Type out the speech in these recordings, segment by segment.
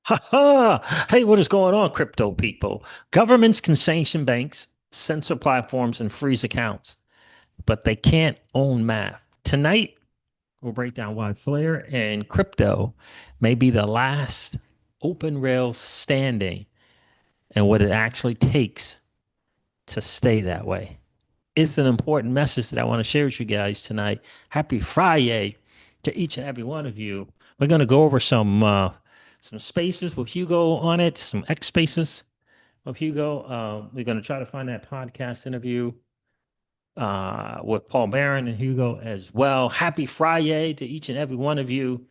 Ha ha! Hey, what is going on, crypto people? Governments can sanction banks, censor platforms, and freeze accounts, but they can't own math. Tonight, we'll break down why Flare and crypto may be the last open rails standing and what it actually takes to stay that way. It's an important message that I want to share with you guys tonight. Happy Friday to each and every one of you. We're going to go over some spaces with Hugo on it, some X spaces of Hugo. We're going to try to find that podcast interview with Paul Barron and Hugo as well. Happy Friday to each and every one of you.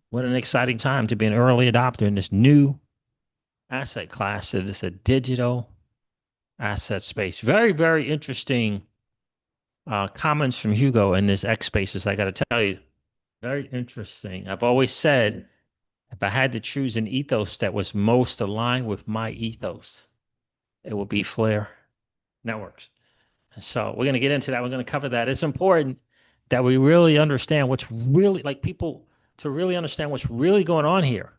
What an exciting time to be an early adopter in this new asset class that is a digital asset space. Very, very interesting comments from Hugo in this X spaces. I got to tell you, very interesting. I've always said if I had to choose an ethos that was most aligned with my ethos, it would be Flare Networks. So we're going to get into that. We're going to cover that. It's important that we really understand what's really like people to really understand what's really going on here,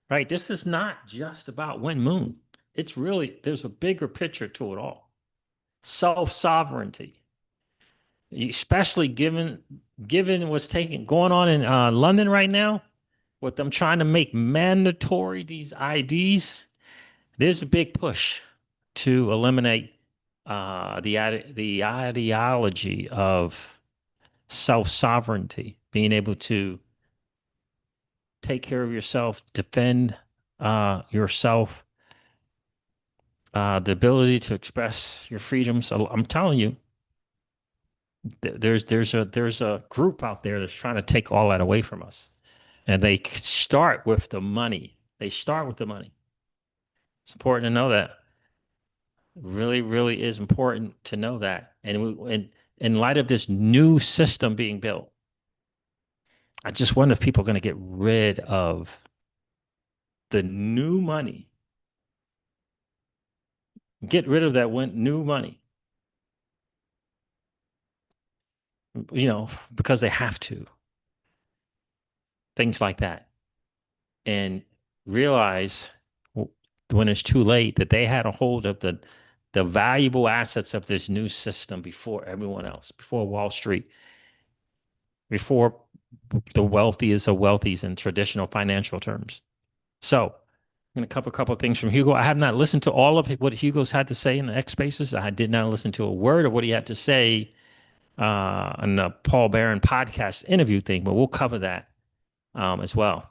right? This is not just about Win Moon. It's really, there's a bigger picture to it all. Self sovereignty, especially given what's taking going on in London right now, with them trying to make mandatory these IDs. There's a big push to eliminate the ideology of self sovereignty, being able to take care of yourself, defend yourself, the ability to express your freedoms. So I'm telling you, there's a group out there that's trying to take all that away from us, and they start with the money. They start with the money. It's important to know that. Really, really is important to know that. And in light of this new system being built, I just wonder if people are going to get rid of the new money, get rid of that new money, because they have to, things like that, and realize when it's too late that they had a hold of the valuable assets of this new system before everyone else, before Wall Street, before the wealthiest of wealthies in traditional financial terms. So I'm going to cover a couple of things from Hugo. I have not listened to all of what Hugo's had to say in the X Spaces. I did not listen to a word of what he had to say on the Paul Barron podcast interview thing, but we'll cover that as well.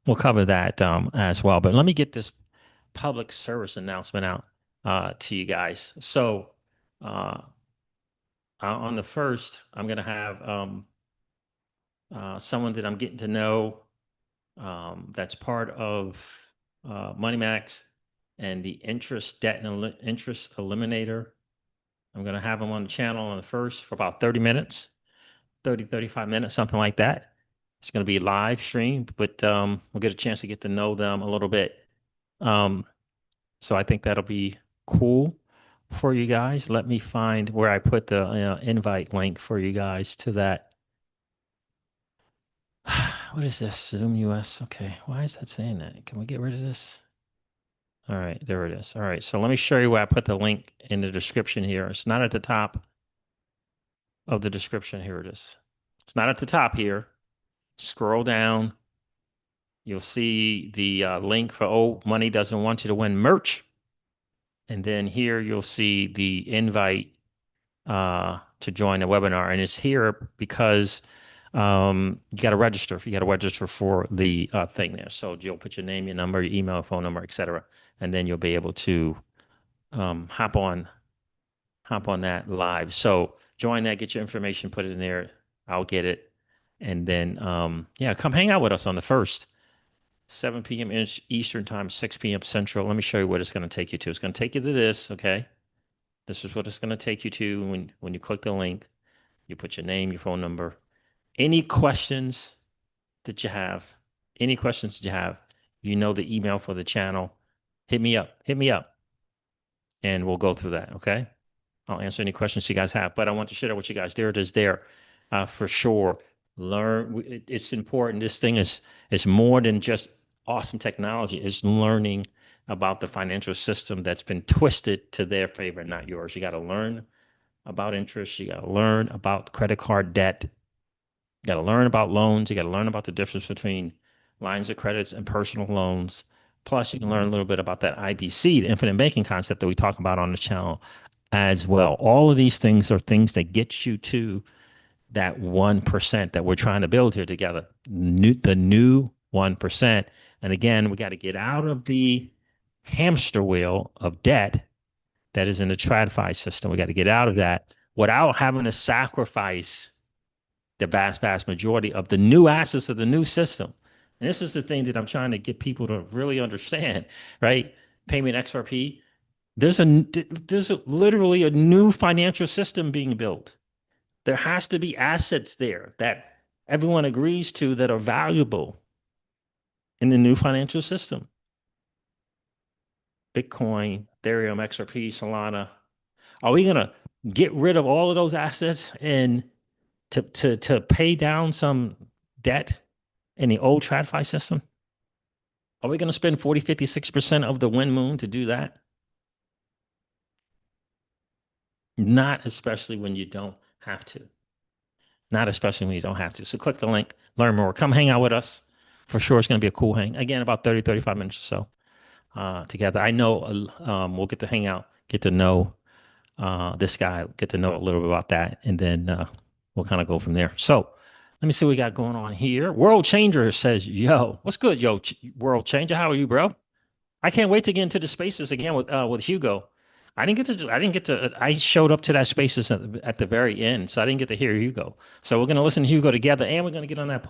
We'll cover that as well. But let me get this public service announcement out to you guys. So uh, on the first, I'm going to have someone that I'm getting to know that's part of MoneyMax and the interest debt and interest eliminator. I'm going to have them on the channel on the first for about 30 minutes, 35 minutes, something like that. It's going to be live streamed, but we'll get a chance to get to know them a little bit. Um, so I think that'll be cool for you guys. Let me find where I put the invite link for you guys to that. What is this? Zoom US. Okay. Why is that saying that? Can we get rid of this? All right, there it is. All right, so let me show you where I put the link in the description here. It's not at the top of the description. Here it is. It's not at the top here. Scroll down. You'll see the link for Oh, Money Doesn't Want You to Win merch. And then here you'll see the invite to join the webinar. And it's here because you got to register. You got to register for the thing there. So you'll put your name, your number, your email, phone number, etc. And then you'll be able to hop on that live. So join that, get your information, put it in there. I'll get it. And then, yeah, come hang out with us on the first, 7 p.m. Eastern time, 6 p.m. Central. Let me show you what it's going to take you to. It's going to take you to this, okay? This is what it's going to take you to when you click the link. You put your name, your phone number. Any questions that you have, you know the email for the channel. Hit me up, and we'll go through that, okay? I'll answer any questions you guys have, but I want to share it with you guys. There it is there for sure. It's important. This thing is more than just awesome technology. It's learning about the financial system that's been twisted to their favor, not yours. You got to learn about interest. You got to learn about credit card debt. You got to learn about loans. You got to learn about the difference between lines of credits and personal loans. Plus, you can learn a little bit about that IBC, the infinite banking concept that we talk about on the channel as well. All of these things are things that get you to that 1% that we're trying to build here together. The new 1%. And again, we got to get out of the hamster wheel of debt that is in the TradFi system. We got to get out of that without having to sacrifice the vast majority of the new assets of the new system. And this is the thing that I'm trying to get people to really understand, right? Payment XRP. Literally a new financial system being built. There has to be assets there that everyone agrees to that are valuable in the new financial system. Bitcoin, Ethereum, XRP, Solana. Are we going to get rid of all of those assets and to pay down some debt in the old TradFi system? Are we going to spend 40, 50, 60% of the wind moon to do that? Not especially when you don't have to. Not especially when you don't have to. So click the link, learn more, come hang out with us. For sure, it's going to be a cool hang. Again, about 30, 35 minutes or so together. I know we'll get to hang out, get to know this guy, get to know a little bit about that, and then we'll kind of go from there. So let me see what we got going on here. World Changer says, yo, what's good, World Changer? How are you, bro? I can't wait to get into the spaces again with Hugo. I showed up to that spaces at the very end, so I didn't get to hear Hugo. So we're going to listen to Hugo together, and we're going to get on that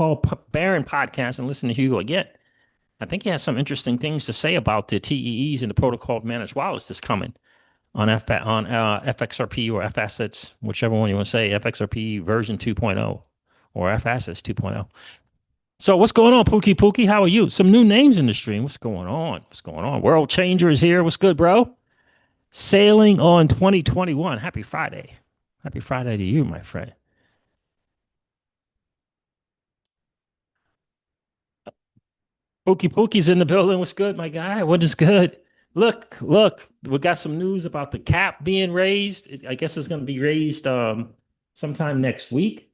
Barron podcast and listen to Hugo again. I think he has some interesting things to say about the TEEs and the protocol managed wallets that's coming on FXRP or F assets, whichever one you want to say, FXRP version 2.0 or F assets 2.0. So what's going on, Pookie Pookie? How are you? Some new names in the stream. What's going on? What's going on? World Changer is here. What's good, bro? Sailing on 2021. Happy Friday. Happy Friday to you, my friend. Pookie Pookie's in the building. What's good, my guy? What is good? Look, we got some news about the cap being raised. I guess it's going to be raised sometime next week.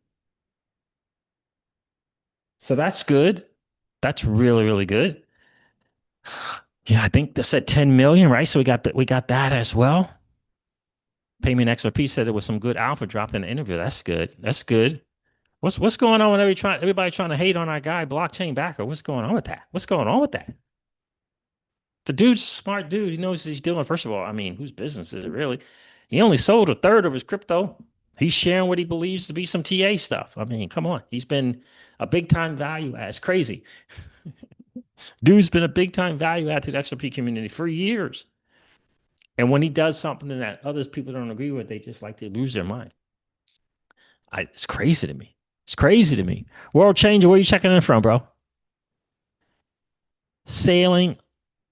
So that's good. That's really, really good. Yeah, I think they said 10 million, right? So we got that as well. Payment XRP said there was some good alpha dropped in the interview. That's good. That's good. What's going on when everybody trying to hate on our guy, blockchain backer? What's going on with that? What's going on with that? The dude's a smart dude. He knows what he's doing. First of all, I mean, whose business is it really? He only sold a third of his crypto. He's sharing what he believes to be some TA stuff. I mean, come on. He's been a big time value add. It's crazy. Dude's been a big time value add to the XRP community for years. And when he does something that others people don't agree with, they just like to lose their mind. It's crazy to me. It's crazy to me. World Changer, where you checking in from, bro? Sailing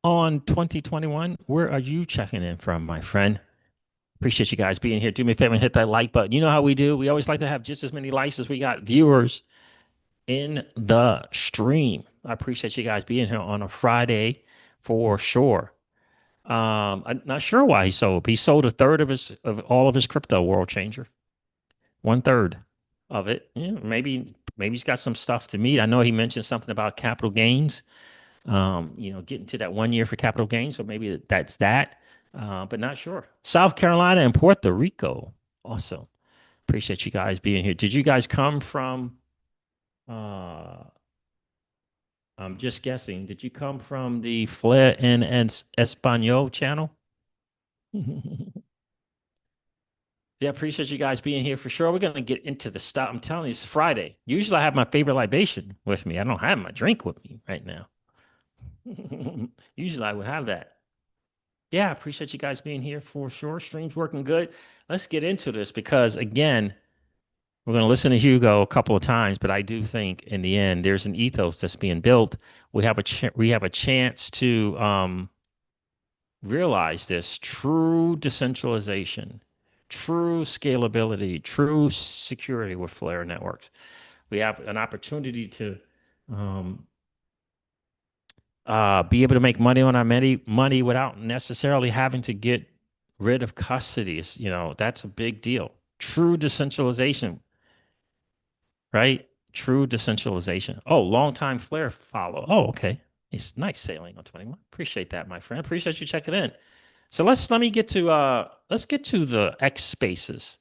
on 2021. Where are you checking in from, my friend? Appreciate you guys being here. Do me a favor and hit that like button. You know how we do. We always like to have just as many likes as we got viewers in the stream. I appreciate you guys being here on a Friday for sure. I'm not sure why he sold. He sold a third of all of his crypto. World Changer, one third of it. Yeah, maybe he's got some stuff to meet. I know he mentioned something about capital gains. Getting to that 1 year for capital gains. So maybe that's that, but not sure. South Carolina and Puerto Rico. Awesome. Appreciate you guys being here. Did you guys come from, uh, I'm just guessing, did you come from the Flair and Espanol channel? Yeah, appreciate you guys being here for sure. We're going to get into the stuff. I'm telling you, it's Friday. Usually I have my favorite libation with me. I don't have my drink with me right now. Usually I would have that. Yeah, I appreciate you guys being here for sure. Stream's working good. Let's get into this because again, we're going to listen to Hugo a couple of times, but I do think in the end there's an ethos that's being built. We have a chance to realize this true decentralization, true scalability, true security with Flare networks. We have an opportunity to um, be able to make money on our money without necessarily having to get rid of custodies. That's a big deal. True decentralization, right? True decentralization. Oh, long time flare follow. Oh, okay. It's nice sailing on 21. Appreciate that, my friend. Appreciate you checking in. So let's get to the X spaces.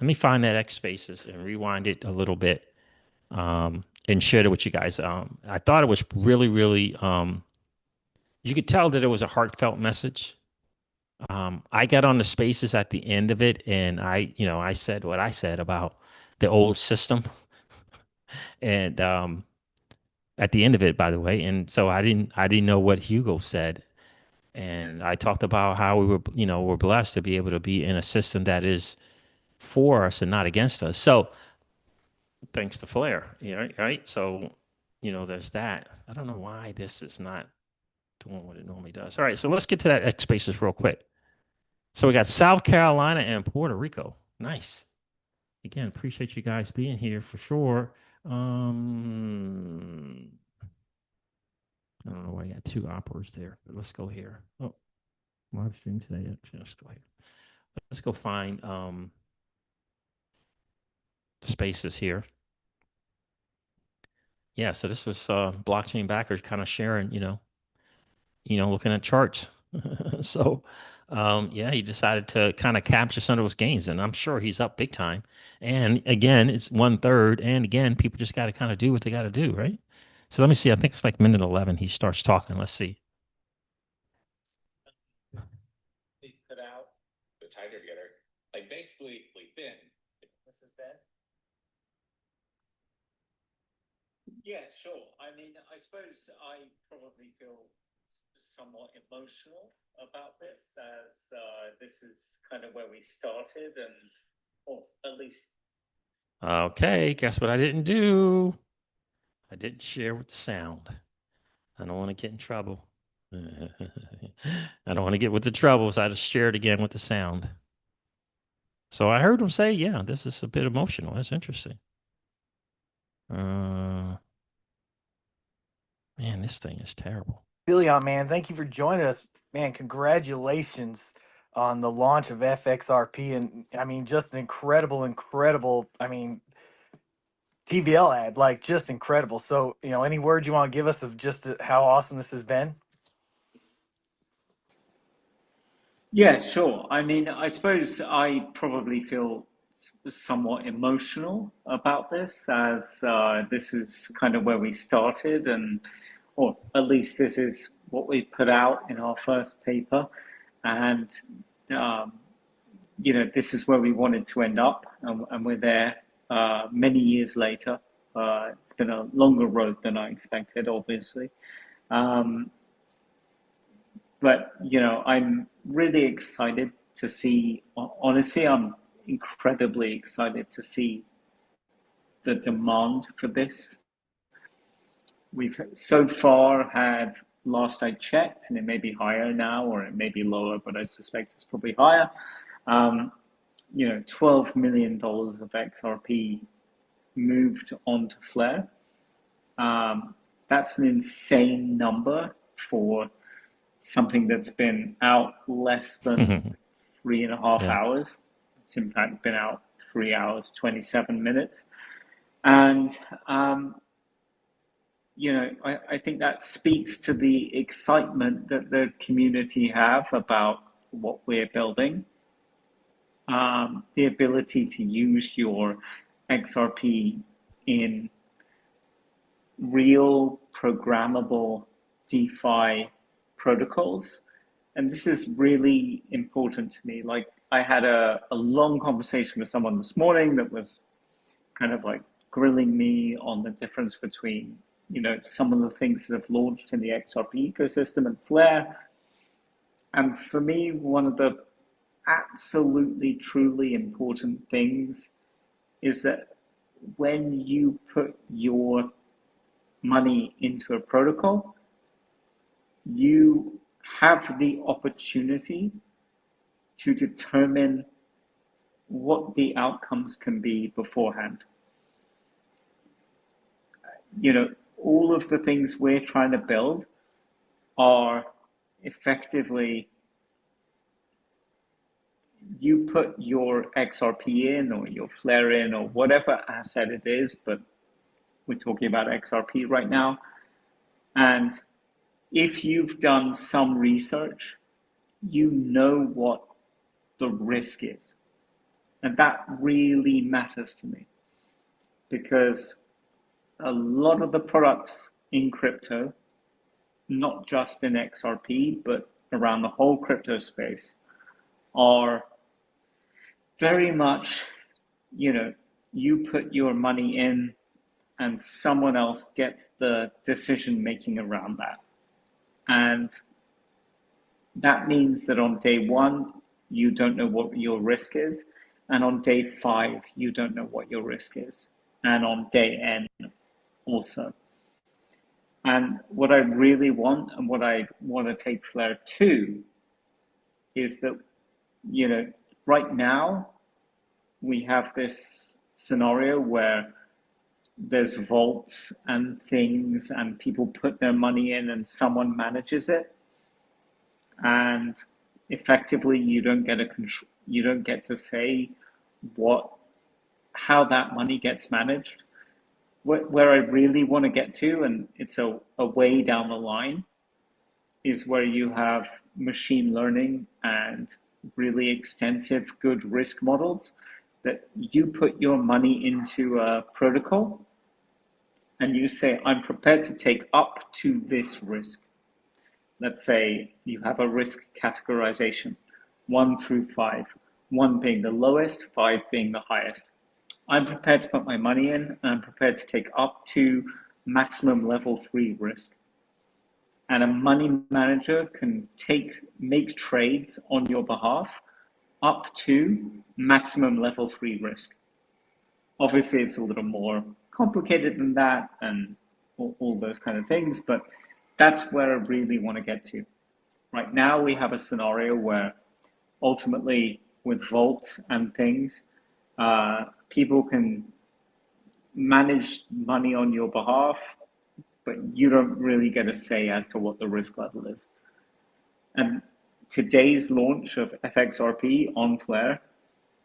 Let me find that X spaces and rewind it a little bit and share it with you guys. I thought it was really, really you could tell that it was a heartfelt message. I got on the spaces at the end of it, and I said what I said about the old system, and at the end of it, by the way, and so I didn't know what Hugo said, and I talked about how we're blessed to be able to be in a system that is for us and not against us. So thanks to Flair, right? So there's that. I don't know why this is not doing what it normally does. All right, so let's get to that X spaces real quick. So we got South Carolina and Puerto Rico. Nice. Again, appreciate you guys being here for sure. I don't know why I got two operas there, but let's go here. Oh, live stream today. Let's go here. Let's go find the spaces here. Yeah, so this was blockchain backers kind of sharing, looking at charts. So, yeah, he decided to kind of capture some of those gains, and I'm sure he's up big time. And again, it's 1/3, and again, people just got to kind of do what they got to do, right? So let me see. I think it's like minute 11. He starts talking. Let's see. They put out the tighter together, like basically thin. This is Ben. Yeah, sure. I mean, I suppose I probably feel somewhat emotional about this, as this is kind of where we started, and or at least. Okay, guess what I didn't do? I didn't share with the sound. I don't want to get in trouble. I don't want to get with the trouble, so I just shared again with the sound. So I heard him say, "Yeah, this is a bit emotional. That's interesting." Man, this thing is terrible. Philion, man, thank you for joining us. Man, congratulations on the launch of FXRP. And I mean, just an incredible, I mean, TVL ad, like just incredible. So, any words you want to give us of just how awesome this has been? Yeah, sure. I mean, I suppose I probably feel somewhat emotional about this, as this is kind of where we started, and or at least this is what we put out in our first paper, and um, this is where we wanted to end up, and we're there many years later. It's been a longer road than I expected, obviously. Um, but I'm really excited to see. Honestly, I'm incredibly excited to see the demand for this. We've so far had, last I checked, and it may be higher now or it may be lower, but I suspect it's probably higher. Um, $12 million of XRP moved onto Flare. That's an insane number for something that's been out less than 3.5 Yeah. hours. It's in fact been out 3 hours, 27 minutes. And, I think that speaks to the excitement that the community have about what we're building. The ability to use your XRP in real programmable DeFi protocols. And this is really important to me. Like, I had a long conversation with someone this morning that was kind of like grilling me on the difference between, some of the things that have launched in the XRP ecosystem and Flare. And for me, one of the absolutely, truly important things is that when you put your money into a protocol, you have the opportunity to determine what the outcomes can be beforehand. all of the things we're trying to build are effectively, you put your XRP in or your Flare in or whatever asset it is, but we're talking about XRP right now. And if you've done some research, you know what the risk is. And that really matters to me, because a lot of the products in crypto, not just in XRP, but around the whole crypto space, are very much, you put your money in and someone else gets the decision making around that. And that means that on day one, you don't know what your risk is. And on day 5, you don't know what your risk is. And on day N also. And what I really want, and what I want to take Flare to, is that, right now we have this scenario where there's vaults and things and people put their money in and someone manages it, and effectively you don't get to say how that money gets managed. Where I really want to get to, and it's a way down the line, is where you have machine learning and really extensive good risk models, that you put your money into a protocol and you say, I'm prepared to take up to this risk. Let's say you have a risk categorization, 1 through 5, 1 being the lowest, 5 being the highest. I'm prepared to put my money in, and I'm prepared to take up to maximum level 3 risk. And a money manager can make trades on your behalf up to maximum level 3 risk. Obviously, it's a little more complicated than that and all those kind of things, but that's where I really want to get to. Right now, we have a scenario where ultimately, with vaults and things, people can manage money on your behalf, but you don't really get a say as to what the risk level is. And today's launch of FXRP on Flare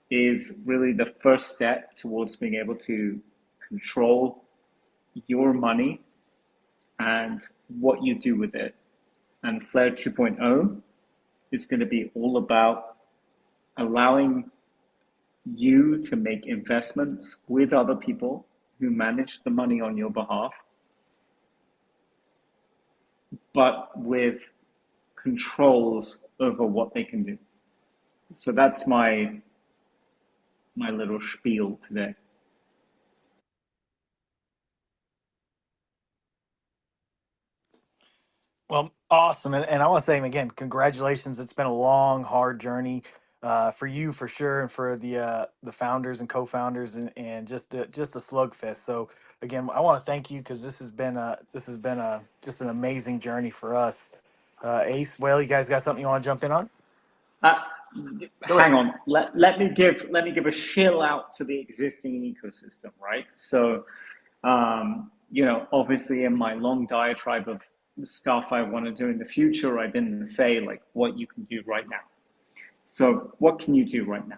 is really the first step towards being able to control your money and what you do with it. And Flare 2.0 is going to be all about allowing you to make investments with other people who manage the money on your behalf, but with controls over what they can do. So that's my little spiel today. Well, awesome. And I want to say again, congratulations. It's been a long, hard journey for you for sure, and for the founders and co-founders, and just a slugfest. So again, I want to thank you, because this has been just an amazing journey for us. Ace, well, you guys got something you want to jump in on? Uh, Go Hang ahead. on. Let me give a shill out to the existing ecosystem, right? So, obviously, in my long diatribe of stuff I want to do in the future, I didn't say like what you can do right now. So, what can you do right now?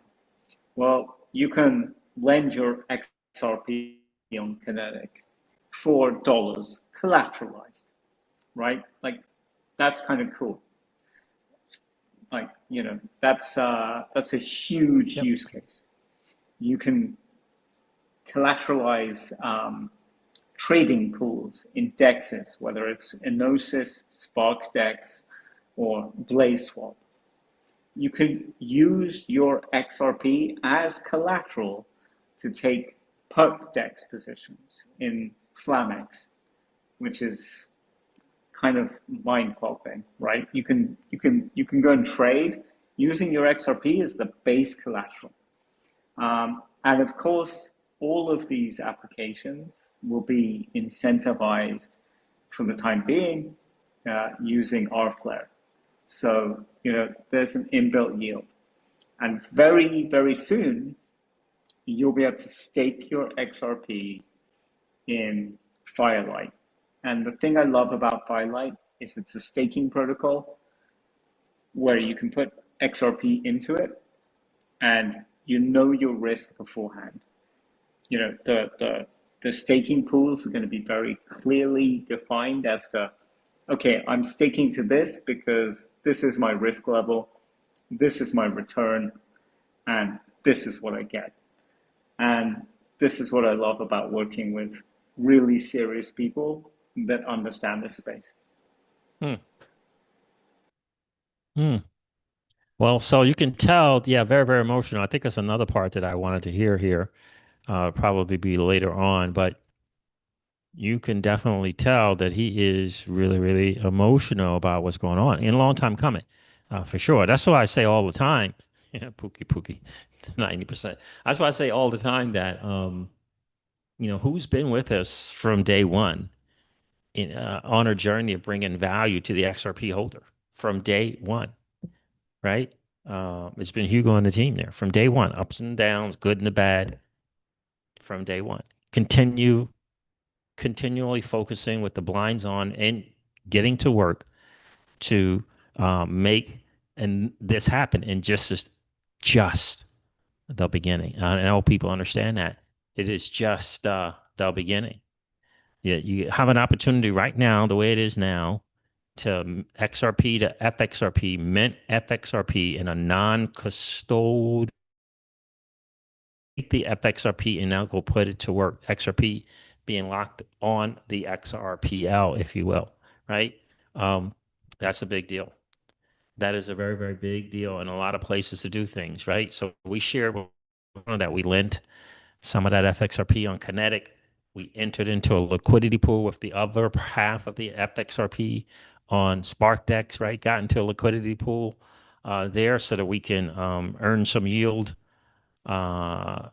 Well, you can lend your XRP on Kinetic for dollars collateralized, right? Like, that's kind of cool. Like, that's a huge Yep. use case. You can collateralize trading pools in dexes, whether it's Enosis, SparkDex, or BlazeSwap. You can use your XRP as collateral to take perp dex positions in Flamex, which is kind of mind-boggling, right? You can go and trade using your XRP as the base collateral. And of course, all of these applications will be incentivized for the time being using our Flare. So, there's an inbuilt yield. And very, very soon, you'll be able to stake your XRP in Firelight. And the thing I love about Firelight is it's a staking protocol where you can put XRP into it and you know your risk beforehand. You know, the staking pools are going to be very clearly defined as to, okay, I'm staking to this because this is my risk level, this is my return, and this is what I get. And this is what I love about working with really serious people that understand this space. Hmm. Hmm. Well, so you can tell, yeah, very, very emotional. I think that's another part that I wanted to hear here, probably be later on, but you can definitely tell that he is really, really emotional about what's going on and a long time coming, for sure. That's why I say all the time, yeah, Pookie, Pookie, 90%. That's why I say all the time that, who's been with us from day one on our journey of bringing value to the XRP holder from day one, right? It's been Hugo and the team there from day one, ups and downs, good and the bad, from day one. Continually focusing with the blinds on and getting to work to make and this happen. And just the beginning. I know people understand that it is just the beginning. Yeah, you have an opportunity right now, the way it is now, to XRP to FXRP, mint FXRP in a non-custodial, take the FXRP and now go put it to work. XRP being locked on the XRPL, if you will, right? Um, that's a big deal. That is a very, very big deal in a lot of places to do things, right? So we share that we lent some of that FXRP on Kinetic. We entered into a liquidity pool with the other half of the FXRP on SparkDex, right? Got into a liquidity pool there so that we can earn some yield, uh,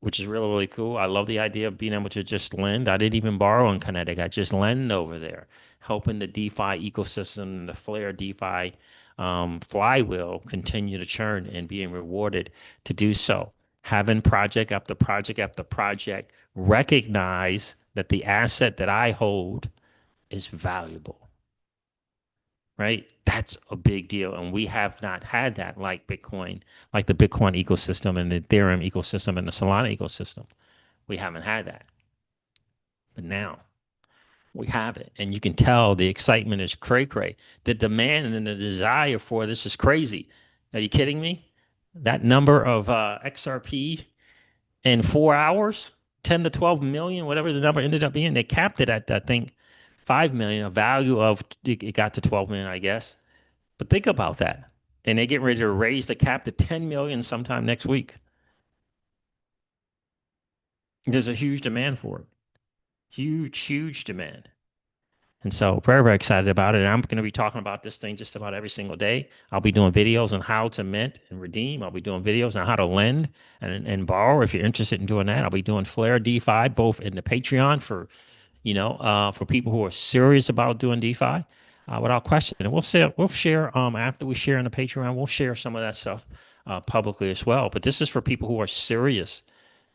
which is really, really cool. I love the idea of being able to just lend. I didn't even borrow in Kinetic. I just lend over there, helping the DeFi ecosystem, the Flare DeFi flywheel continue to churn and being rewarded to do so. Having project after project after project recognize that the asset that I hold is valuable, right? That's a big deal. And we have not had that like Bitcoin, like the Bitcoin ecosystem and the Ethereum ecosystem and the Solana ecosystem. We haven't had that. But now we have it. And you can tell the excitement is cray cray. The demand and the desire for this is crazy. Are you kidding me? That number of XRP in 4 hours, 10 to 12 million, whatever the number ended up being, they capped it at, I think, 5 million, a value of, it got to 12 million, I guess. But think about that. And they get ready to raise the cap to 10 million sometime next week. There's a huge demand for it. Huge, huge demand. And so very, very excited about it. And I'm going to be talking about this thing just about every single day. I'll be doing videos on how to mint and redeem. I'll be doing videos on how to lend and borrow if you're interested in doing that. I'll be doing Flare DeFi, both in the Patreon for people who are serious about doing DeFi, without question. And we'll share after we share in the Patreon, we'll share some of that stuff publicly as well. But this is for people who are serious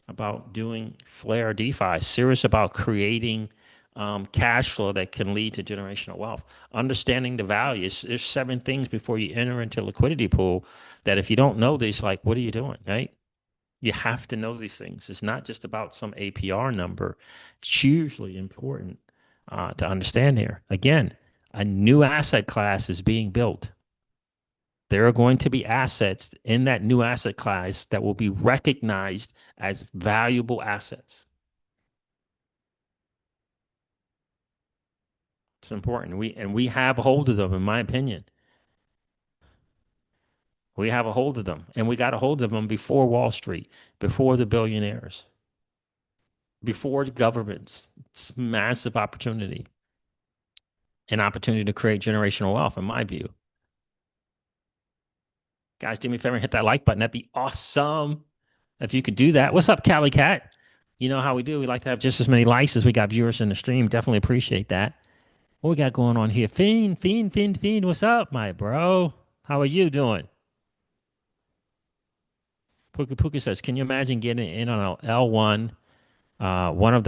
about doing Flare DeFi, serious about creating cash flow that can lead to generational wealth. Understanding the values. There's 7 things before you enter into liquidity pool that if you don't know these, like, what are you doing, right? You have to know these things. It's not just about some APR number. It's hugely important to understand here. Again, a new asset class is being built. There are going to be assets in that new asset class that will be recognized as valuable assets. It's important. We have a hold of them, in my opinion. We have a hold of them, and we got a hold of them before Wall Street, before the billionaires, before the governments. It's massive opportunity, an opportunity to create generational wealth, in my view. Guys, do me a favor and hit that like button. That'd be awesome if you could do that. What's up, Cali Cat? You know how we do. We like to have just as many likes as we got viewers in the stream. Definitely appreciate that. What we got going on here? Fiend. What's up, my bro? How are you doing? Puka Puka says, can you imagine getting in on a L1 one of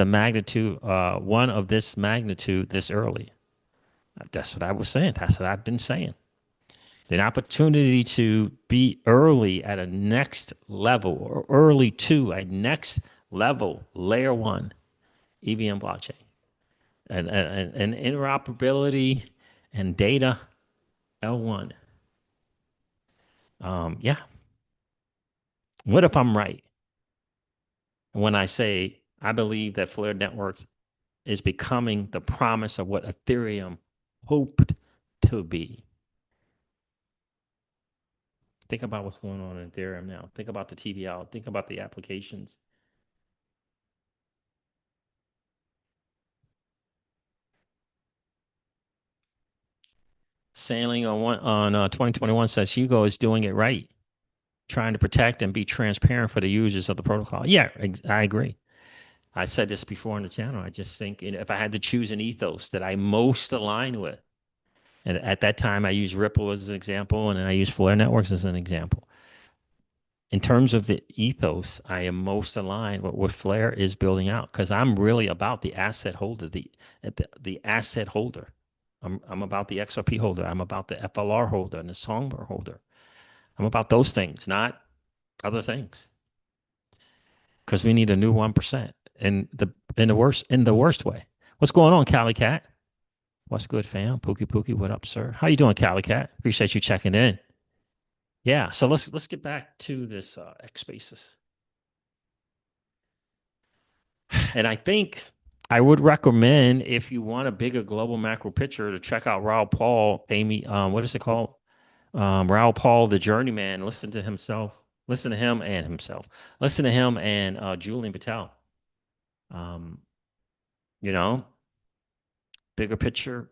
this magnitude this early. That's what I was saying. That's what I've been saying. The opportunity to be early at a next level or early to a next level, layer one EVM blockchain and interoperability and data L1. Yeah. What if I'm right when I say I believe that Flare Networks is becoming the promise of what Ethereum hoped to be? Think about what's going on in Ethereum now. Think about the TVL. Think about the applications. Sailing on 2021 says Hugo is doing it right, trying to protect and be transparent for the users of the protocol. Yeah, I agree. I said this before on the channel. I just think if I had to choose an ethos that I most align with, and at that time I used Ripple as an example, and then I used Flare Networks as an example. In terms of the ethos, I am most aligned with what Flare is building out because I'm really about the asset holder, the asset holder. I'm about the XRP holder. I'm about the FLR holder and the Songbird holder. I'm about those things, not other things. Because we need a new 1% in the worst way. What's going on, Cali Cat? What's good, fam? Pookie Pookie, what up, sir? How you doing, Cali Cat? Appreciate you checking in. Yeah, so let's get back to this X Spaces. And I think I would recommend if you want a bigger global macro picture to check out Raul Paul, Amy, what is it called? Raul Paul, the journeyman. Listen to himself. Listen to him and himself. Listen to him and Julian Patel. Um, you know, bigger picture.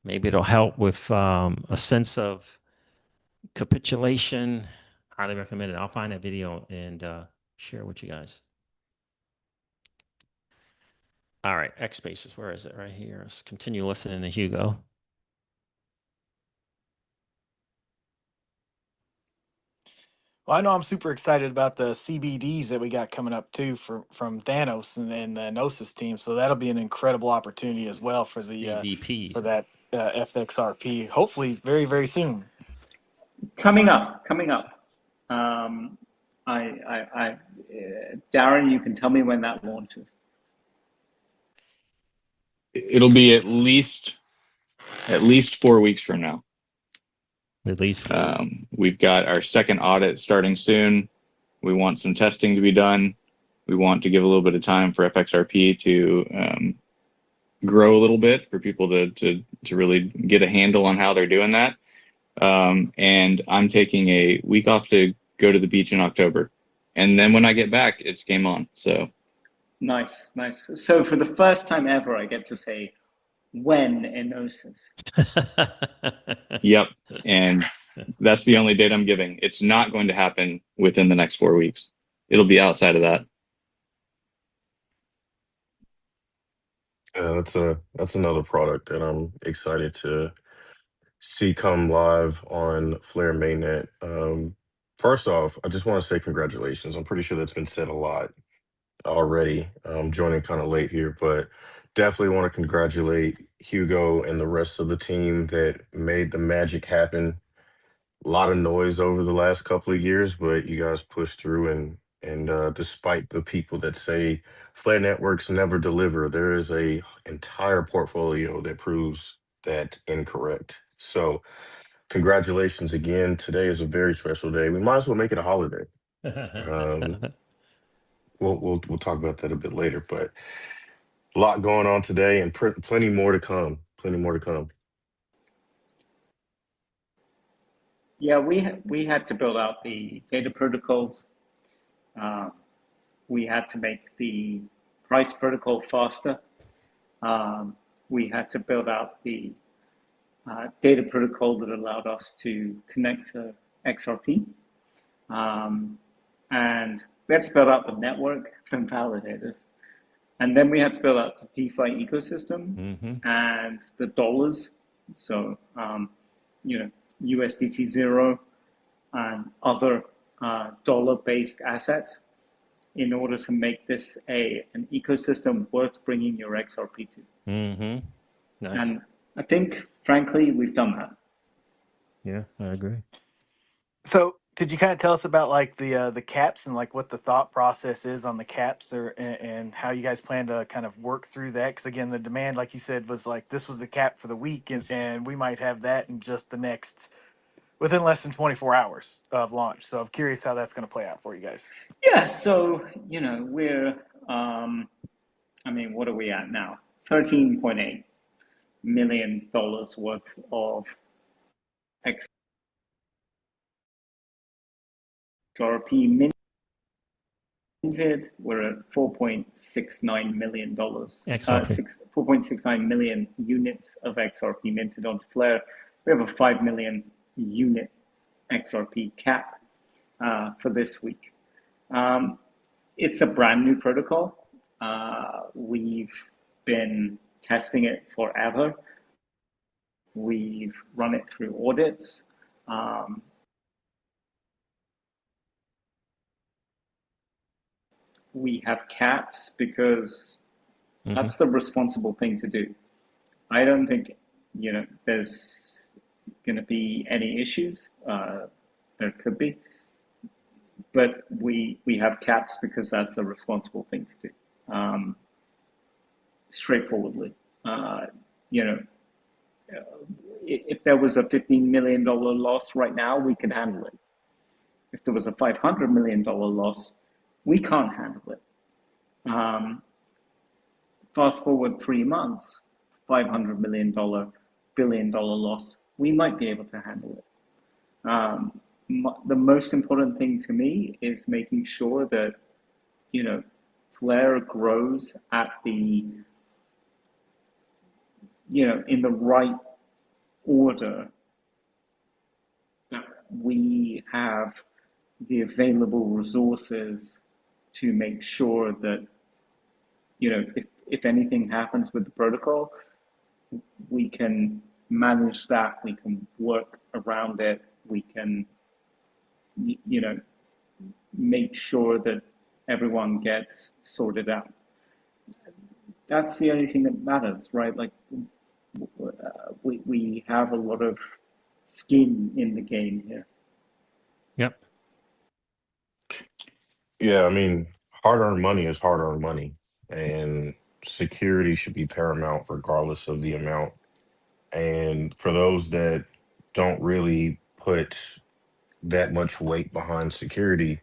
Maybe it'll help with a sense of capitulation. Highly recommend it. I'll find that video and share it with you guys. All right, X Spaces. Where is it? Right here. Let's continue listening to Hugo. Well, I know I'm super excited about the CBDs that we got coming up too from Thanos and the Gnosis team. So that'll be an incredible opportunity as well for the CDPs. for that FXRP. Hopefully, very very soon. Coming up. Darren, you can tell me when that launches. It'll be at least 4 weeks from now. At least we've got our second audit starting soon. We want some testing to be done. We want to give a little bit of time for FXRP to grow a little bit, for people to really get a handle on how they're doing that. And I'm taking a week off to go to the beach in October. And then when I get back, it's game on. So nice. So for the first time ever, I get to say when in Gnosis. Yep. And that's the only date I'm giving. It's not going to happen within the next 4 weeks. It'll be outside of that. Yeah, that's another product that I'm excited to see come live on Flare Mainnet. First off, I just want to say congratulations. I'm pretty sure that's been said a lot already. Joining kind of late here, but definitely want to congratulate Hugo and the rest of the team that made the magic happen. A lot of noise over the last couple of years, but you guys pushed through, and despite the people that say Flare networks never deliver, there is a entire portfolio that proves that incorrect. So congratulations again. Today is a very special day. We might as well make it a holiday. Um, we'll talk about that a bit later, but a lot going on today, and plenty more to come. Plenty more to come. Yeah, we had to build out the data protocols. We had to make the price protocol faster. We had to build out the data protocol that allowed us to connect to XRP. And we had to build out the network and validators. And then we had to build out the DeFi ecosystem and the dollars. So, USDT Zero and other dollar-based assets in order to make this an ecosystem worth bringing your XRP to. Mm-hmm. Nice. And I think, frankly, we've done that. Yeah, I agree. So could you kind of tell us about like the caps and like what the thought process is on the caps, or and how you guys plan to kind of work through that? Because again, the demand, like you said, was like this was the cap for the week, and we might have that in just the next within less than 24 hours of launch. So I'm curious how that's going to play out for you guys. Yeah, so, we're, I mean, what are we at now? $13.8 million worth of XRP minted. We're at $4.69 million, XRP. 4.69 million units of XRP minted onto Flare. We have a 5 million unit XRP cap for this week. It's a brand new protocol. We've been testing it forever. We've run it through audits. We have caps because that's the responsible thing to do. I don't think, there's going to be any issues. There could be. But we have caps because that's the responsible thing to do. Straightforwardly. If there was a $15 million loss right now, we could handle it. If there was a $500 million loss, we can't handle it. Fast forward 3 months, $500 million, billion dollar loss, we might be able to handle it. The most important thing to me is making sure that, Flare grows at the, in the right order, that we have the available resources to make sure that, if anything happens with the protocol, we can manage that, we can work around it, we can, make sure that everyone gets sorted out. That's the only thing that matters, right? Like, we have a lot of skin in the game here. Yep. Yeah, I mean, hard-earned money is hard-earned money, and security should be paramount regardless of the amount. And for those that don't really put that much weight behind security,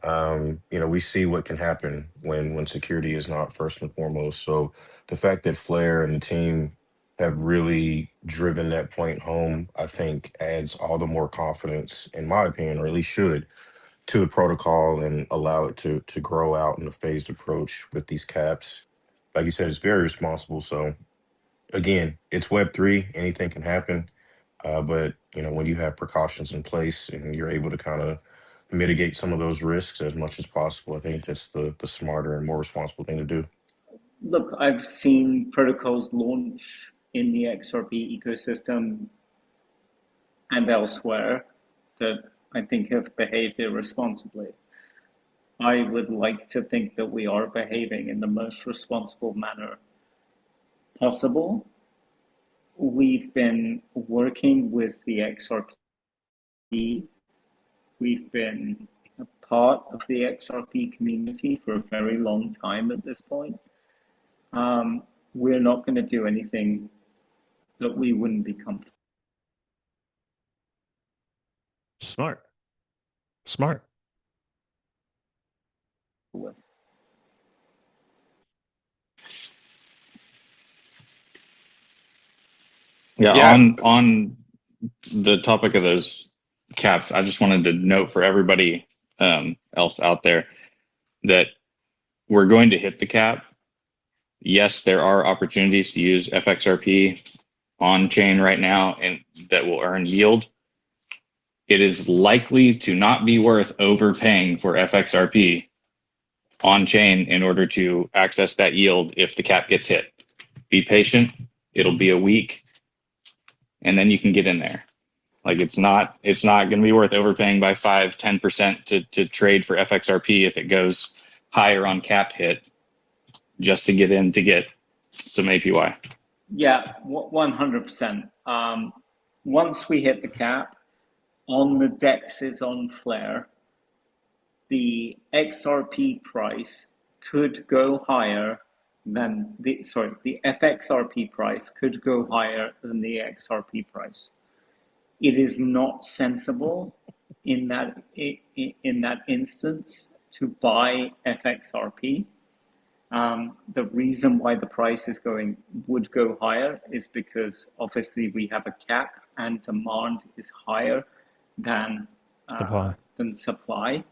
we see what can happen when security is not first and foremost. So the fact that Flair and the team have really driven that point home, I think adds all the more confidence, in my opinion, or at least should, to the protocol and allow it to grow out in a phased approach with these caps. Like you said, it's very responsible. So again, it's Web3, anything can happen. But when you have precautions in place and you're able to kind of mitigate some of those risks as much as possible, I think that's the smarter and more responsible thing to do. Look, I've seen protocols launch in the XRP ecosystem and elsewhere that I think have behaved irresponsibly. I would like to think that we are behaving in the most responsible manner possible. We've been working with the XRP. We've been a part of the XRP community for a very long time at this point. We're not going to do anything that we wouldn't be comfortable Smart. Smart. with. Yeah, Yeah. on the topic of those caps, I just wanted to note for everybody else out there that we're going to hit the cap. Yes, there are opportunities to use FXRP on chain right now and that will earn yield. It is likely to not be worth overpaying for FXRP on chain in order to access that yield if the cap gets hit. Be patient. It'll be a week, and then you can get in there. Like it's not going to be worth overpaying by 5-10% to trade for FXRP if it goes higher on cap hit just to get in to get some APY. Yeah, 100%. Once we hit the cap on the DEXs on Flare, the XRP price could go higher than the FXRP price could go higher than the XRP price. It is not sensible in that instance to buy FXRP. The reason why the price would go higher is because obviously we have a cap and demand is higher than supply.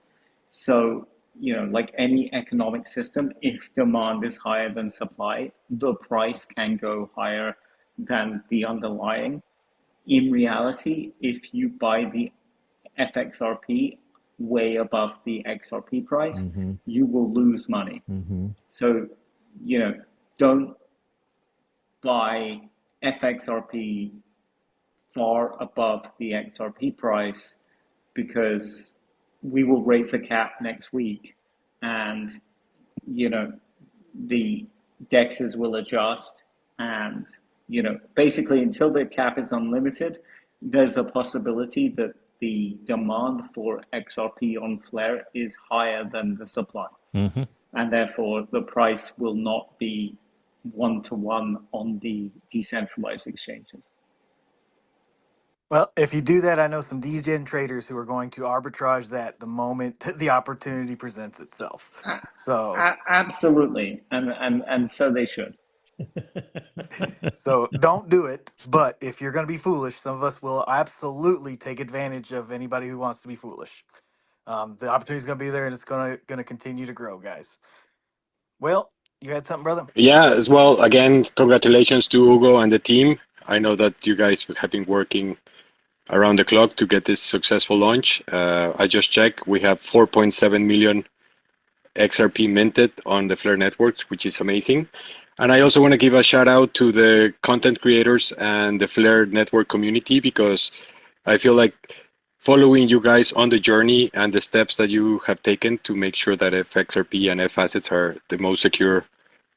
So, like any economic system, if demand is higher than supply, the price can go higher than the underlying. In reality, if you buy the FXRP way above the XRP price, you will lose money. So, don't buy FXRP far above the XRP price, because we will raise the cap next week, and the dexes will adjust, and basically until the cap is unlimited, there's a possibility that the demand for XRP on Flare is higher than the supply, and therefore the price will not be one-to-one on the decentralized exchanges. Well, if you do that, I know some degen traders who are going to arbitrage that the moment that the opportunity presents itself. So absolutely, and so they should. So don't do it. But if you're going to be foolish, some of us will absolutely take advantage of anybody who wants to be foolish. The opportunity is going to be there, and it's going to continue to grow, guys. Well, you had something, brother? Yeah, as well. Again, congratulations to Hugo and the team. I know that you guys have been working around the clock to get this successful launch. I just checked. We have 4.7 million XRP minted on the Flare networks, which is amazing. And I also want to give a shout out to the content creators and the Flare network community, because I feel like following you guys on the journey and the steps that you have taken to make sure that FXRP and F assets are the most secure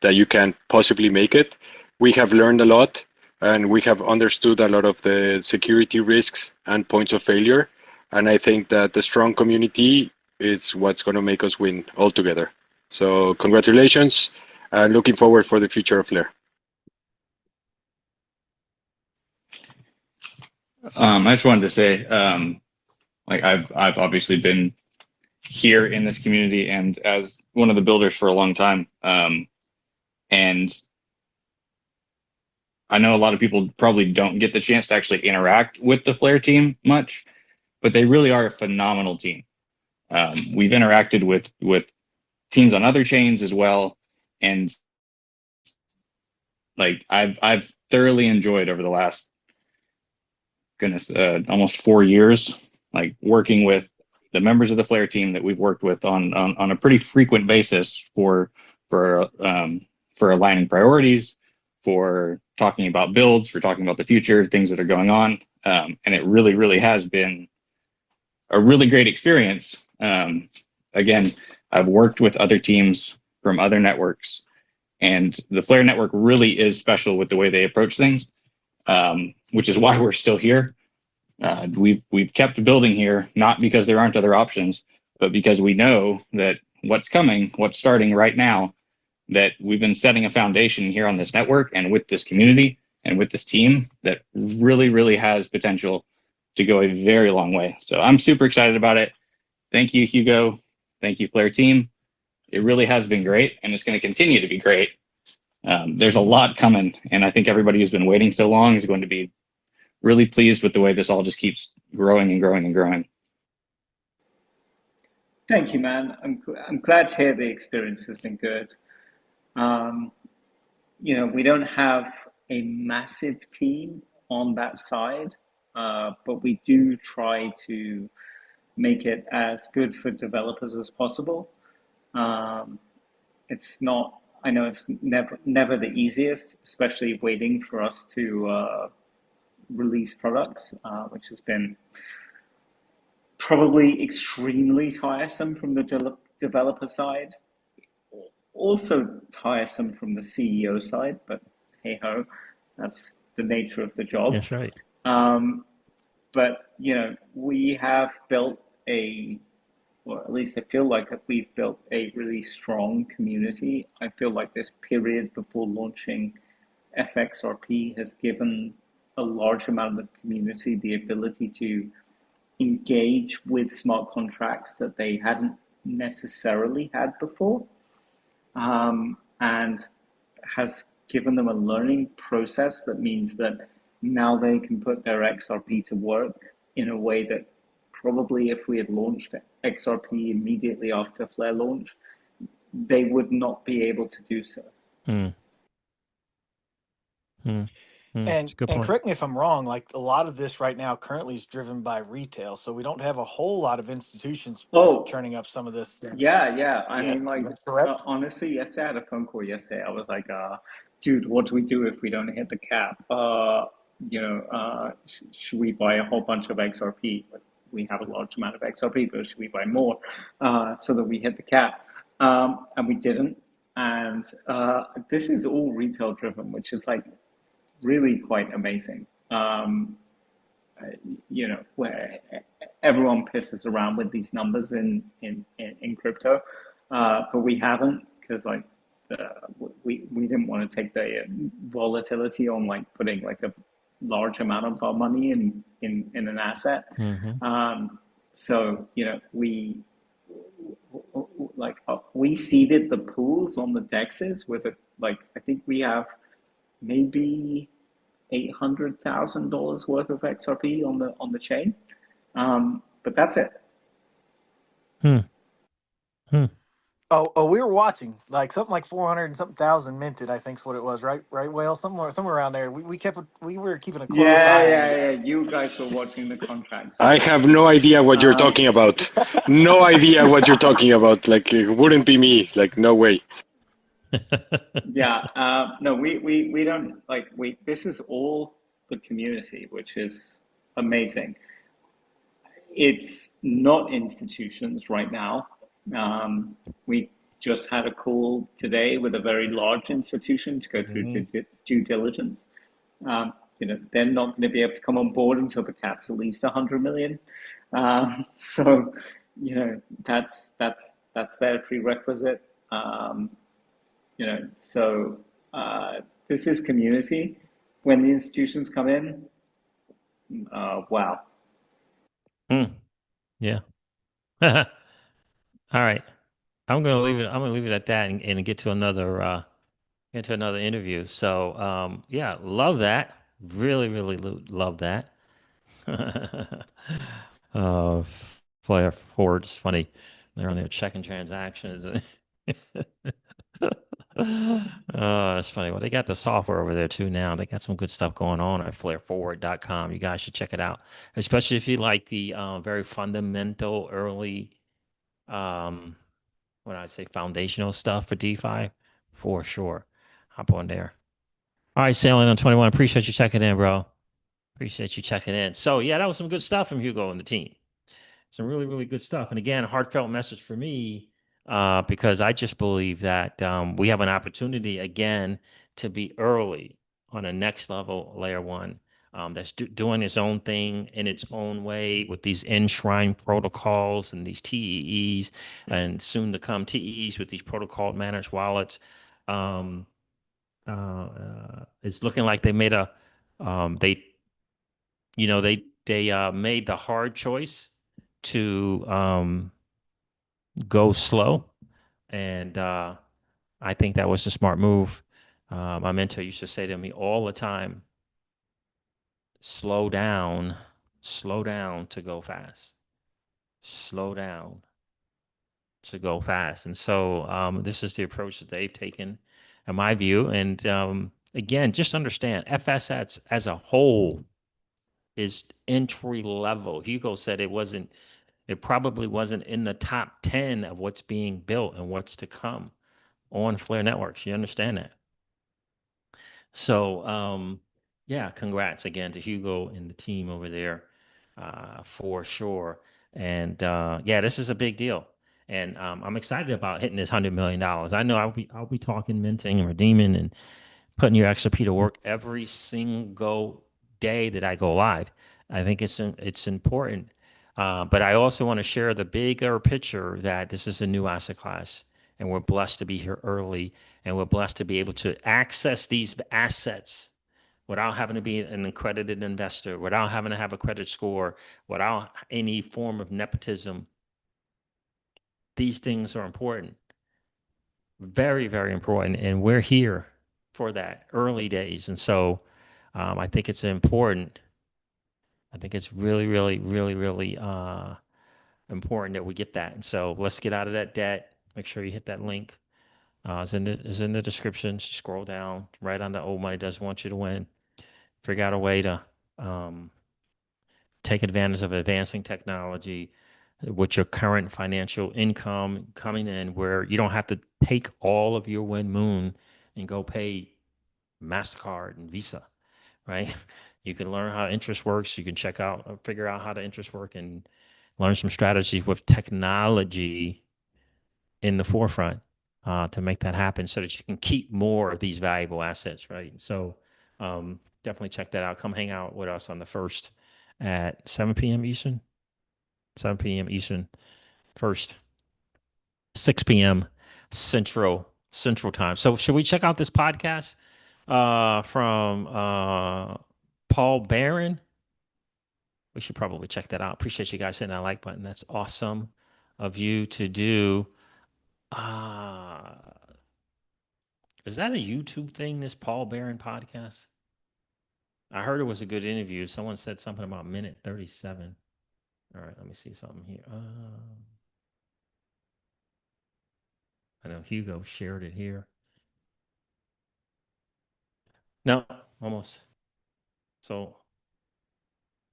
that you can possibly make it. We have learned a lot, and we have understood a lot of the security risks and points of failure. And I think that the strong community is what's going to make us win all together. So congratulations, and looking forward for the future of Flare. I just wanted to say, like I've obviously been here in this community and as one of the builders for a long time, and I know a lot of people probably don't get the chance to actually interact with the Flare team much, but they really are a phenomenal team. We've interacted with teams on other chains as well, and like I've thoroughly enjoyed over the last almost 4 years, like working with the members of the Flare team that we've worked with on a pretty frequent basis for aligning priorities, for talking about builds, for talking about the future, things that are going on, and it really has been a really great experience. Again, I've worked with other teams from other networks, and the Flare network really is special with the way they approach things, which is why we're still here. We've kept building here, not because there aren't other options, but because we know that what's coming, what's starting right now, that we've been setting a foundation here on this network and with this community and with this team that really has potential to go a very long way. So I'm super excited about it. Thank you, Hugo. Thank you, Flare team. It really has been great, and it's going to continue to be great. There's a lot coming, and I think everybody who's been waiting so long is going to be really pleased with the way this all just keeps growing and growing and growing. Thank you, man. I'm glad to hear the experience has been good. We don't have a massive team on that side, but we do try to make it as good for developers as possible. It's not, I know it's never the easiest, especially waiting for us to release products, which has been probably extremely tiresome from the developer side. also tiresome from the CEO side, but hey ho, that's the nature of the job. That's right. But we have built a, or at least I feel like we've built a really strong community. I feel like this period before launching FXRP has given a large amount of the community the ability to engage with smart contracts that they hadn't necessarily had before, and has given them a learning process that means that now they can put their XRP to work in a way that probably if we had launched XRP immediately after Flare launch, they would not be able to do so. Hmm. Hmm. It's And a good and point. correct me if I'm wrong, like a lot of this right now currently is driven by retail, so we don't have a whole lot of institutions Oh, churning up some of this. yeah. I Yeah, mean, is like, that correct? honestly, yesterday I had a phone call yesterday. I was like, dude, what do we do if we don't hit the cap? Should we buy a whole bunch of XRP? Like, we have a large amount of XRP, but should we buy more so that we hit the cap? And we didn't. And this is all retail driven, which is like really quite amazing. Where everyone pisses around with these numbers in crypto, but we haven't because like we didn't want to take the volatility on like putting like a large amount of our money in an asset. Mm-hmm. So we seeded the pools on the dexes with like I think we have maybe $800,000 worth of XRP on the chain. But that's it. Hmm. Hmm. Oh, we were watching like something like 400 and something thousand minted. I think's what it was, right? Right, Whale, somewhere around there. We were keeping a close Yeah, eye on yeah, it. yeah. You guys were watching the contract, I so have no idea what you're talking um, about. No idea what you're talking about. Like it wouldn't be me. Like no way. yeah. No, we don't like we. This is all the community, which is amazing. It's not institutions right now. We just had a call today with a very large institution to go through Mhm. due diligence. They're not going to be able to come on board until the cap's at least 100 million. So, that's their prerequisite. Um, so this is community. When the institutions come in, wow. Hmm. Yeah. All right. I'm gonna leave it at that and get to another interview. So yeah, love that. Really, really love that. uh Flare Forward is funny. They're on there checking transactions. It's funny. Well, they got the software over there too now. They got some good stuff going on at flareforward.com. You guys should check it out, especially if you like the very fundamental early um when I say foundational stuff for DeFi, for sure. Hop on there. All right, Sailing on 21. Appreciate you checking in, bro. Appreciate you checking in. So yeah, that was some good stuff from Hugo and the team. Some really, really good stuff. And again, a heartfelt message for me, because I just believe that we have an opportunity again to be early on a next level layer one, that's doing its own thing in its own way with these enshrined protocols and these TEEs and soon to come TEEs with these protocol managed wallets. Um, it's looking like they made a they they made the hard choice to go slow, and I think that was a smart move. My mentor used to say to me all the time, "Slow down, slow down to go fast, slow down to go fast." And so this is the approach that they've taken, in my view. And again, just understand FS as a whole is entry level. Hugo said it probably wasn't in the top 10 of what's being built and what's to come on Flare Networks. You understand that? So, yeah, congrats again to Hugo and the team over there, for sure. And yeah, this is a big deal. And I'm excited about hitting this $100 million. I know I'll be talking, minting, and redeeming, and putting your XRP to work every single day that I go live. I think it's important, but I also want to share the bigger picture that this is a new asset class, and we're blessed to be here early, and we're blessed to be able to access these assets without having to be an accredited investor, without having to have a credit score, without any form of nepotism. These things are important, very, very important, and we're here for that early days. And so I think it's important. I think it's really, really, really, really important that we get that. And so let's get out of that debt. Make sure you hit that link. It's in the description. Just scroll down right on the Old Money Does Want You to Win. Figure out a way to take advantage of advancing technology with your current financial income coming in, where you don't have to take all of your Win Moon and go pay MasterCard and Visa, right? You can learn how interest works. You can figure out how the interest work, and learn some strategies with technology in the forefront to make that happen, so that you can keep more of these valuable assets, right? So definitely check that out. Come hang out with us on the 1st at 7 p.m. Eastern, 7 p.m. Eastern, 1st, 6 p.m. Central time. So should we check out this podcast from Paul Barron? We should probably check that out. Appreciate you guys hitting that like button. That's awesome of you to do. Uh, is that a YouTube thing, this Paul Barron podcast? I heard it was a good interview. Someone said something about minute 37. All right, let me see something here. I know Hugo shared it here. No, almost. So,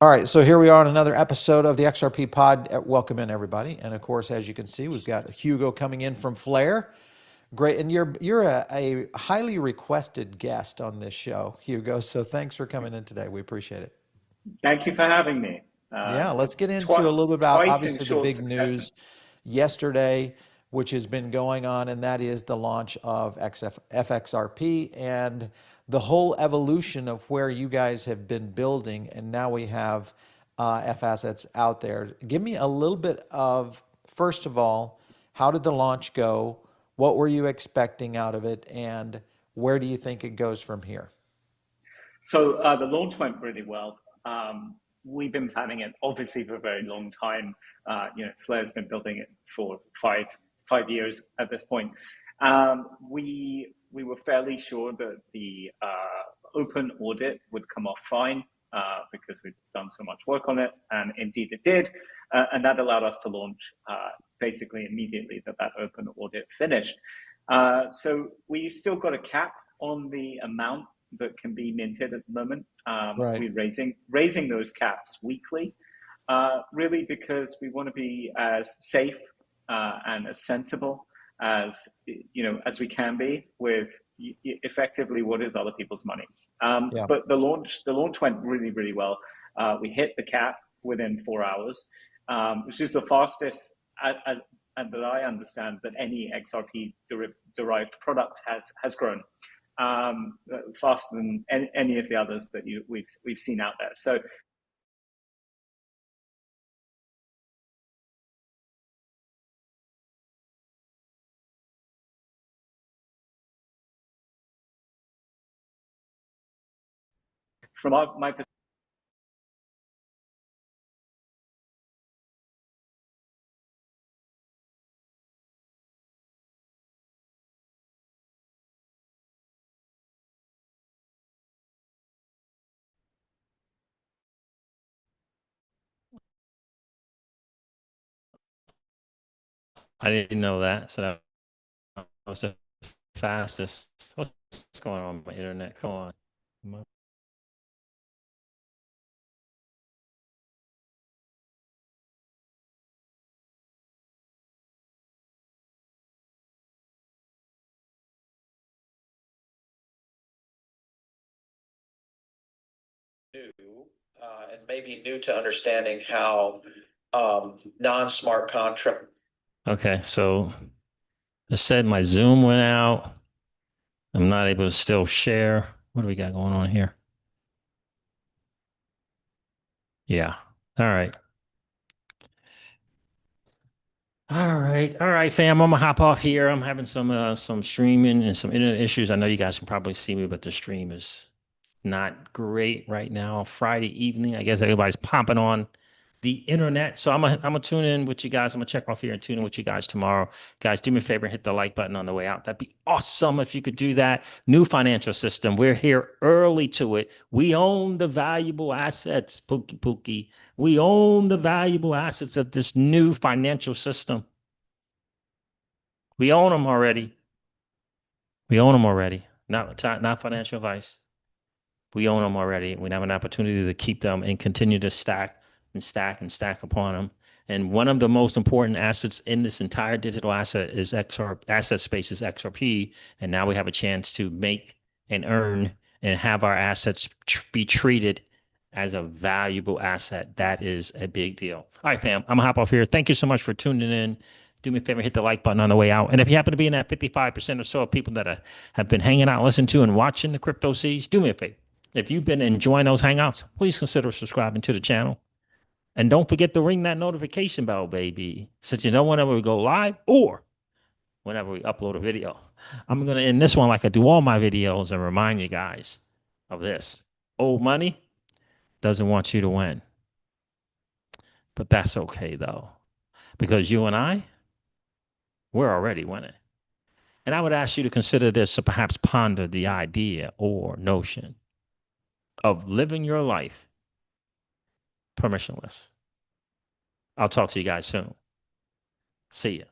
All right, so here we are on another episode of the XRP Pod. Welcome in, everybody. And of course, as you can see, we've got Hugo coming in from Flare. Great, and you're a highly requested guest on this show, Hugo. So thanks for coming in today. We appreciate it. Thank you for having me. Yeah, let's get into a little bit about Twice in obviously the short big succession. news yesterday, which has been going on, and that is the launch of FXRP and the whole evolution of where you guys have been building, and now we have F assets out there. Give me a little bit of, first of all, how did the launch go? What were you expecting out of it, and where do you think it goes from here? So the launch went really well. We've been planning it obviously for a very long time. Flair's been building it for five years at this point. We were fairly sure that the open audit would come off fine because we've done so much work on it, and indeed it did, and that allowed us to launch basically immediately that open audit finished. So we still got a cap on the amount that can be minted at the moment. Right. We're raising those caps weekly, really because we want to be as safe and as sensible as as we can be with effectively what is other people's money. Yeah. But the launch went really, really well. We hit the cap within 4 hours, which is the fastest, as that I understand, that any XRP derived product has grown. Faster than any of the others that we've seen out there. So from my perspective, I didn't know that. So that was the fastest. What's going on with my internet? Come on. New and maybe new to understanding how non-smart contract Okay, so I said my Zoom went out. I'm not able to still share. What do we got going on here? Yeah. All right. All right, fam. I'm gonna hop off here. I'm having some streaming and some internet issues. I know you guys can probably see me, but the stream is not great right now. Friday evening, I guess everybody's popping on the internet. So I'm gonna tune in with you guys. I'm gonna check off here and tune in with you guys tomorrow. Guys, do me a favor and hit the like button on the way out. That'd be awesome if you could do that. New financial system. We're here early to it. We own the valuable assets, Pookie Pookie. We own the valuable assets of this new financial system. We own them already. We own them already. Not financial advice. We own them already. We have an opportunity to keep them and continue to stack and stack and stack upon them. And one of the most important assets in this entire digital asset space is XRP. And now we have a chance to make and earn and have our assets be treated as a valuable asset. That is a big deal. All right, fam. I'm gonna hop off here. Thank you so much for tuning in. Do me a favor, hit the like button on the way out. And if you happen to be in that 55% or so of people that have been hanging out, listening to, and watching the Crypto Seas, do me a favor. If you've been enjoying those hangouts, please consider subscribing to the channel. And don't forget to ring that notification bell, baby, since you know whenever we go live or whenever we upload a video. I'm going to end this one like I do all my videos and remind you guys of this. Old money doesn't want you to win. But that's okay, though, because you and I, we're already winning. And I would ask you to consider this or perhaps ponder the idea or notion of living your life permissionless. I'll talk to you guys soon. See ya.